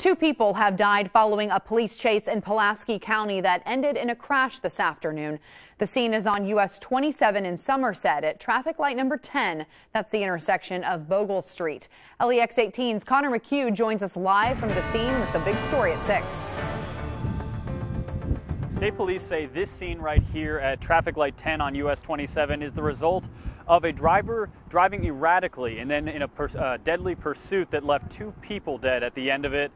2 people have died following a police chase in Pulaski County that ended in a crash this afternoon. The scene is on US 27 in Somerset at traffic light number 10. That's the intersection of Bogle Street. LEX 18's Connor McHugh joins us live from the scene with the big story at 6. State police say this scene right here at traffic light 10 on US 27 is the result of a driver driving erratically and then in a deadly pursuit that left 2 people dead at the end of it.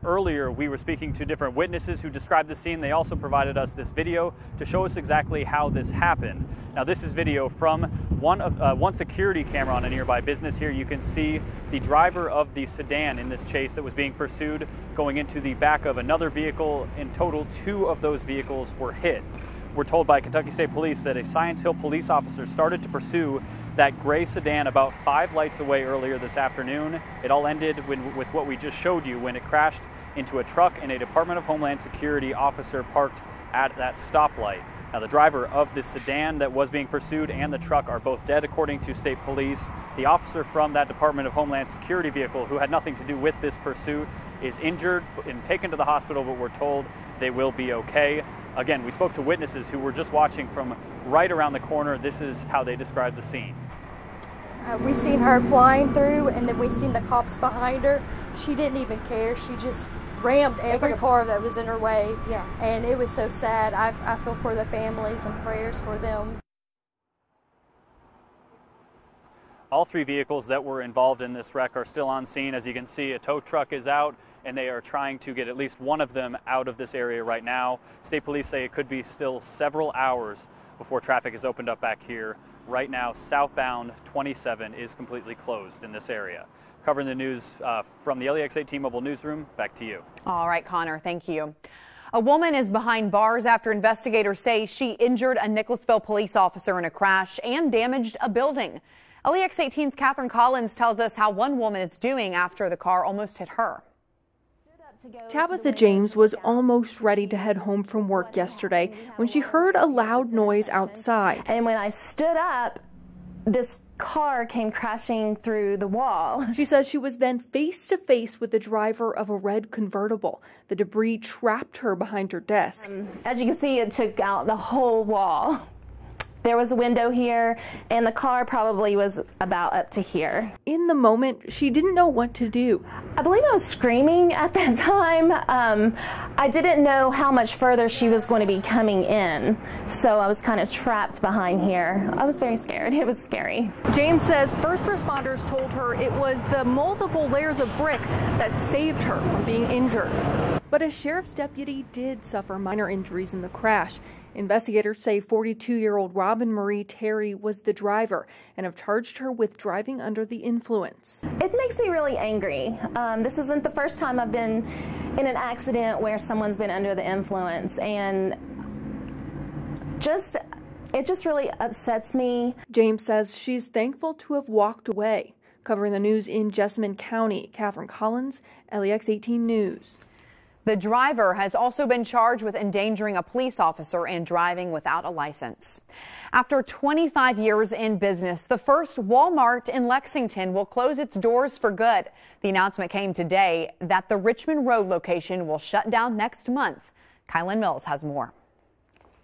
Earlier, we were speaking to different witnesses who described the scene. They also provided us this video to show us exactly how this happened. Now, this is video from one security camera on a nearby business here. You can see the driver of the sedan in this chase that was being pursued going into the back of another vehicle. In total, 2 of those vehicles were hit. We're told by Kentucky State Police that a Science Hill police officer started to pursue that gray sedan about 5 lights away earlier this afternoon. It all ended with what we just showed you when it crashed into a truck and a Department of Homeland Security officer parked at that stoplight. Now, the driver of the sedan that was being pursued and the truck are both dead, according to state police. The officer from that Department of Homeland Security vehicle, who had nothing to do with this pursuit, is injured and taken to the hospital, but we're told they will be okay. Again, we spoke to witnesses who were just watching from right around the corner. This is how they described the scene. We seen her flying through, and then we seen the cops behind her. She didn't even care. She just rammed every car that was in her way. Yeah. And it was so sad. I feel for the families and prayers for them. All 3 vehicles that were involved in this wreck are still on scene. As you can see, a tow truck is out, and they are trying to get at least one of them out of this area right now. State police say it could be still several hours before traffic is opened up back here. Right now, southbound 27 is completely closed in this area. Covering the news from the LEX 18 Mobile Newsroom, back to you. All right, Connor, thank you. A woman is behind bars after investigators say she injured a Nicholasville police officer in a crash and damaged a building. LEX 18's Catherine Collins tells us how one woman is doing after the car almost hit her. Tabitha James was almost ready to head home from work yesterday when she heard a loud noise outside. And when I stood up, this car came crashing through the wall. She says she was then face to face with the driver of a red convertible. The debris trapped her behind her desk. As you can see, it took out the whole wall. There was a window here, and the car probably was about up to here. In the moment, she didn't know what to do. I believe I was screaming at that time. I didn't know how much further she was going to be coming in, so I was kind of trapped behind here. I was very scared. It was scary. James says first responders told her it was the multiple layers of brick that saved her from being injured. But a sheriff's deputy did suffer minor injuries in the crash. Investigators say 42-year-old Robin Marie Terry was the driver and have charged her with driving under the influence. It makes me really angry. This isn't the first time I've been in an accident where someone's been under the influence, and it just really upsets me. James says she's thankful to have walked away. Covering the news in Jessamine County, Catherine Collins, LEX 18 News. The driver has also been charged with endangering a police officer and driving without a license. After 25 years in business, the first Walmart in Lexington will close its doors for good. The announcement came today that the Richmond Road location will shut down next month. Kylan Mills has more.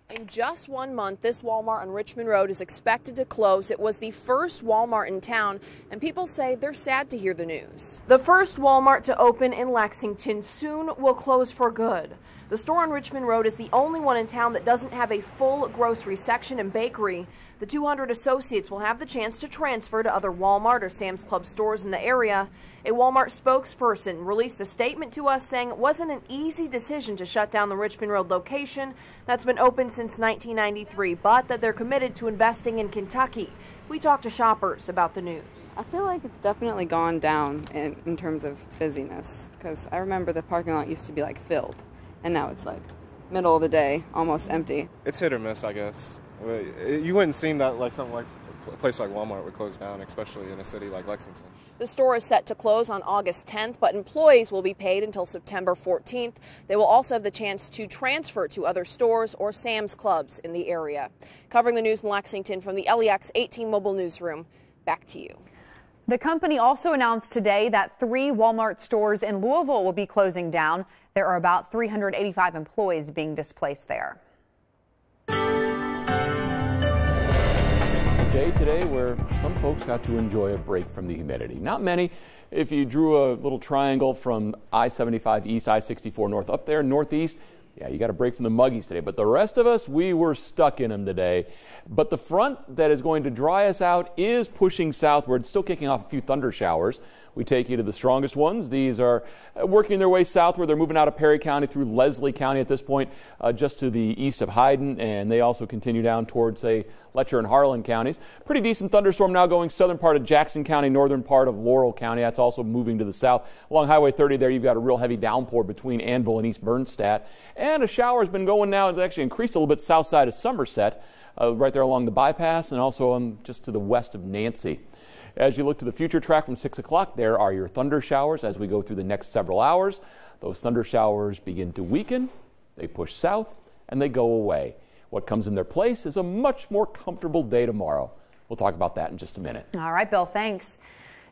In just 1 month, this Walmart on Richmond Road is expected to close. It was the first Walmart in town, and people say they're sad to hear the news. The first Walmart to open in Lexington soon will close for good. The store on Richmond Road is the only one in town that doesn't have a full grocery section and bakery. The 200 associates will have the chance to transfer to other Walmart or Sam's Club stores in the area. A Walmart spokesperson released a statement to us saying it wasn't an easy decision to shut down the Richmond Road location that's been open since 1993, but that they're committed to investing in Kentucky. We talked to shoppers about the news. I feel like it's definitely gone down in terms of busyness, because I remember the parking lot used to be like filled, and now it's like middle of the day, almost empty. It's hit or miss, I guess. You wouldn't seem that like something like a place like Walmart would close down, especially in a city like Lexington. The store is set to close on August 10th, but employees will be paid until September 14th. They will also have the chance to transfer to other stores or Sam's Clubs in the area. Covering the news in Lexington from the LEX 18 Mobile Newsroom, back to you. The company also announced today that 3 Walmart stores in Louisville will be closing down. There are about 385 employees being displaced there. A day today where some folks got to enjoy a break from the humidity. Not many. If you drew a little triangle from I-75 east, I-64 north, up there northeast, yeah, you got a break from the muggies today. But the rest of us, we were stuck in them today. But the front that is going to dry us out is pushing southward, still kicking off a few thunder showers. We take you to the strongest ones. These are working their way southward. They're moving out of Perry County through Leslie County at this point, just to the east of Hyden, and they also continue down towards, say, Letcher and Harlan counties. Pretty decent thunderstorm now going southern part of Jackson County, northern part of Laurel County. That's also moving to the south. Along Highway 30 there, you've got a real heavy downpour between Anvil and East Bernstadt. And a shower has been going now. It's actually increased a little bit south side of Somerset, right there along the bypass, and also just to the west of Nancy. As you look to the future track from 6 o'clock, there are your thunder showers as we go through the next several hours. Those thunder showers begin to weaken, they push south, and they go away. What comes in their place is a much more comfortable day tomorrow. We'll talk about that in just a minute. All right, Bill, thanks.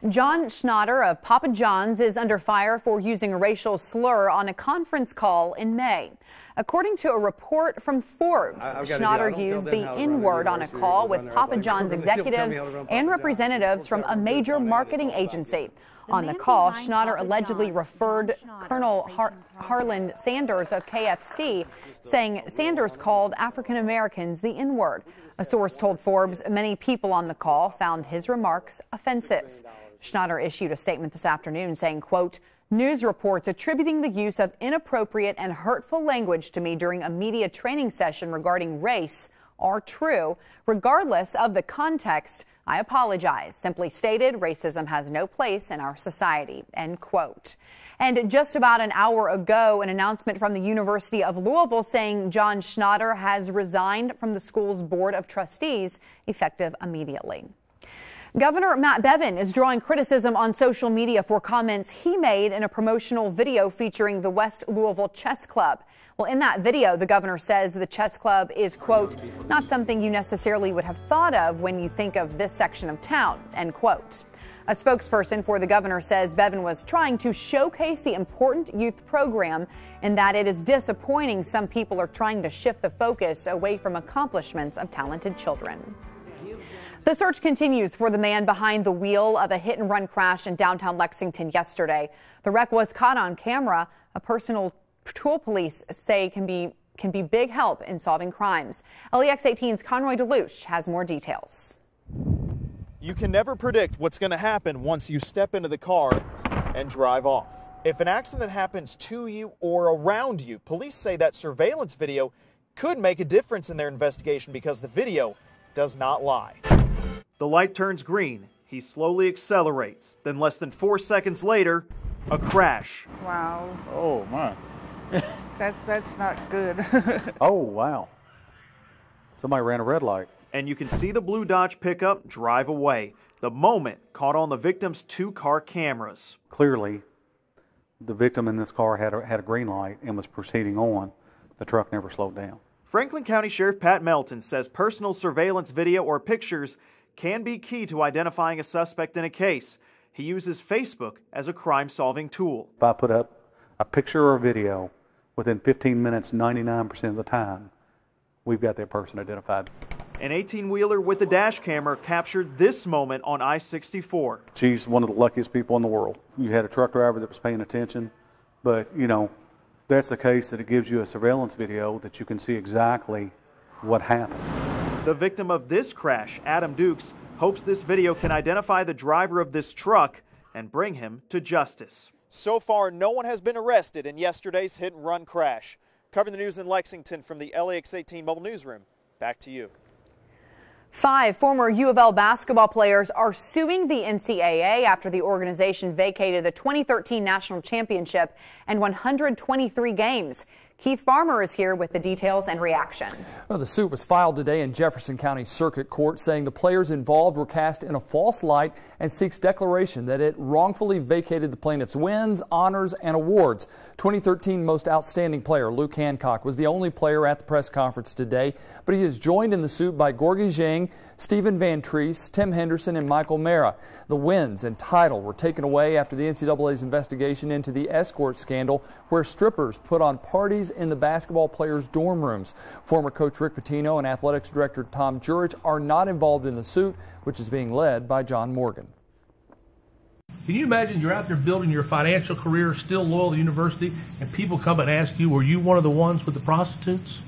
John Schnatter of Papa John's is under fire for using a racial slur on a conference call in May. According to a report from Forbes, Schnatter used the N-word on a call with Papa John's executives and representatives from a major marketing agency. On the call, Schnatter allegedly referred Colonel Harlan Sanders of KFC, saying Sanders called African Americans the N-word. A source told Forbes many people on the call found his remarks offensive. Schnatter issued a statement this afternoon saying, quote, "News reports attributing the use of inappropriate and hurtful language to me during a media training session regarding race are true. Regardless of the context, I apologize. Simply stated, racism has no place in our society," end quote. And just about an hour ago, an announcement from the University of Louisville saying John Schnatter has resigned from the school's board of trustees, effective immediately. Governor Matt Bevin is drawing criticism on social media for comments he made in a promotional video featuring the West Louisville Chess Club. Well, in that video, the governor says the chess club is, quote, "not something you necessarily would have thought of when you think of this section of town," end quote. A spokesperson for the governor says Bevin was trying to showcase the important youth program and that it is disappointing some people are trying to shift the focus away from accomplishments of talented children. The search continues for the man behind the wheel of a hit-and-run crash in downtown Lexington yesterday. The wreck was caught on camera. A personal patrol police say can be big help in solving crimes. LEX 18's Conroy DeLuche has more details. You can never predict what's going to happen once you step into the car and drive off. If an accident happens to you or around you, police say that surveillance video could make a difference in their investigation because the video does not lie. The light turns green. He slowly accelerates. Then less than 4 seconds later, a crash. Wow. Oh, my. That's not good. Oh, wow. Somebody ran a red light. And you can see the blue Dodge pickup drive away. The moment caught on the victim's 2-car cameras. Clearly, the victim in this car had a green light and was proceeding on. The truck never slowed down. Franklin County Sheriff Pat Melton says personal surveillance video or pictures can be key to identifying a suspect in a case. He uses Facebook as a crime-solving tool. If I put up a picture or a video, within 15 minutes, 99% of the time, we've got that person identified. An 18-wheeler with a dash camera captured this moment on I-64. She's one of the luckiest people in the world. You had a truck driver that was paying attention, but, you know, that's the case that it gives you a surveillance video that you can see exactly what happened. The victim of this crash, Adam Dukes, hopes this video can identify the driver of this truck and bring him to justice. So far, no one has been arrested in yesterday's hit-and-run crash. Covering the news in Lexington from the LEX 18 Mobile Newsroom. Back to you. 5 former U of L basketball players are suing the NCAA after the organization vacated the 2013 national championship and 123 games. Keith Farmer is here with the details and reaction. Well, the suit was filed today in Jefferson County Circuit Court, saying the players involved were cast in a false light and seeks declaration that it wrongfully vacated the plaintiffs' wins, honors, and awards. 2013 Most Outstanding Player Luke Hancock was the only player at the press conference today, but he is joined in the suit by Gorgie Zhang, Stephen Van Treese, Tim Henderson, and Michael Mara. The wins and title were taken away after the NCAA's investigation into the escort scandal, where strippers put on parties in the basketball players' dorm rooms. Former coach Rick Pitino and athletics director Tom Jurich are not involved in the suit, which is being led by John Morgan. Can you imagine you're out there building your financial career, still loyal to the university, and people come and ask you, were you one of the ones with the prostitutes?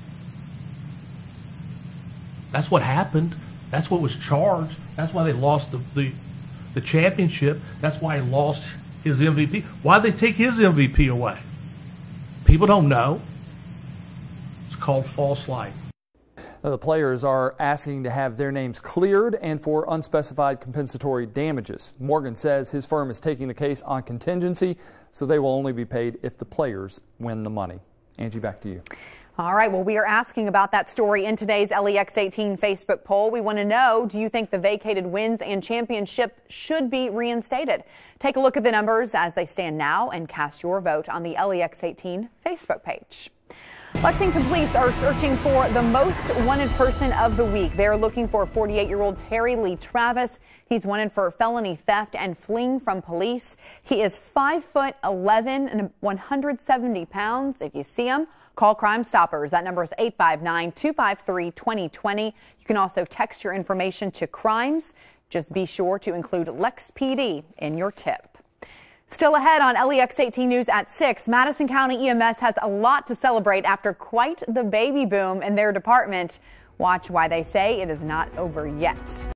That's what happened. That's what was charged. That's why they lost the championship. That's why he lost his MVP. Why'd they take his MVP away? People don't know. It's called false light. The players are asking to have their names cleared and for unspecified compensatory damages. Morgan says his firm is taking the case on contingency, so they will only be paid if the players win the money. Angie, back to you. All right, well, we are asking about that story in today's LEX 18 Facebook poll. We want to know, do you think the vacated wins and championship should be reinstated? Take a look at the numbers as they stand now and cast your vote on the LEX 18 Facebook page. Lexington police are searching for the most wanted person of the week. They're looking for 48-year-old Terry Lee Travis. He's wanted for felony theft and fleeing from police. He is 5'11" and 170 pounds. If you see him, call Crime Stoppers. That number is 859-253-2020. You can also text your information to Crimes. Just be sure to include Lex PD in your tip. Still ahead on LEX 18 News at 6, Madison County EMS has a lot to celebrate after quite the baby boom in their department. Watch why they say it is not over yet.